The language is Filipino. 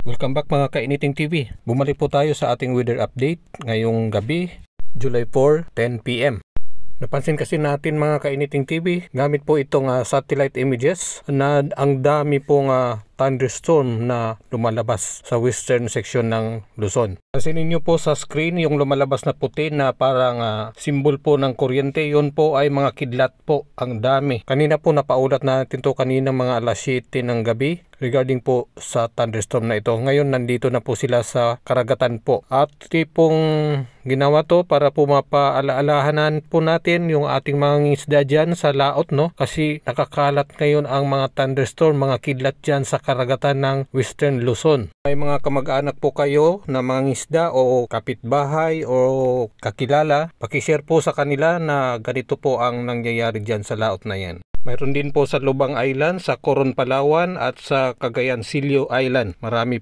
Welcome back mga Kainiting TV. Bumalik po tayo sa ating weather update ngayong gabi, July 4, 10 PM. Napansin kasi natin mga Kainiting TV, gamit po itong satellite images na ang dami pong thunderstorm na lumalabas sa western section ng Luzon. Pansinin niyo po sa screen yung lumalabas na puti na parang symbol po ng kuryente. Yun po ay mga kidlat po, ang dami. Kanina po napaulat natin to kanina mga alas 7 ng gabi regarding po sa thunderstorm na ito. Ngayon nandito na po sila sa karagatan po. At tipong ginawa to para po mapaalaalahanan po natin yung ating mga isda dyan sa laot, no? Kasi nakakalat ngayon ang mga thunderstorm, mga kidlat dyan sa karagatan ng Western Luzon. May mga kamag-anak po kayo na mga isda o kapitbahay o kakilala, pakishare po sa kanila na ganito po ang nangyayari dyan sa laot na yan. Mayroon din po sa Lubang Island, sa Coron, Palawan at sa Cagayan Silio Island. Marami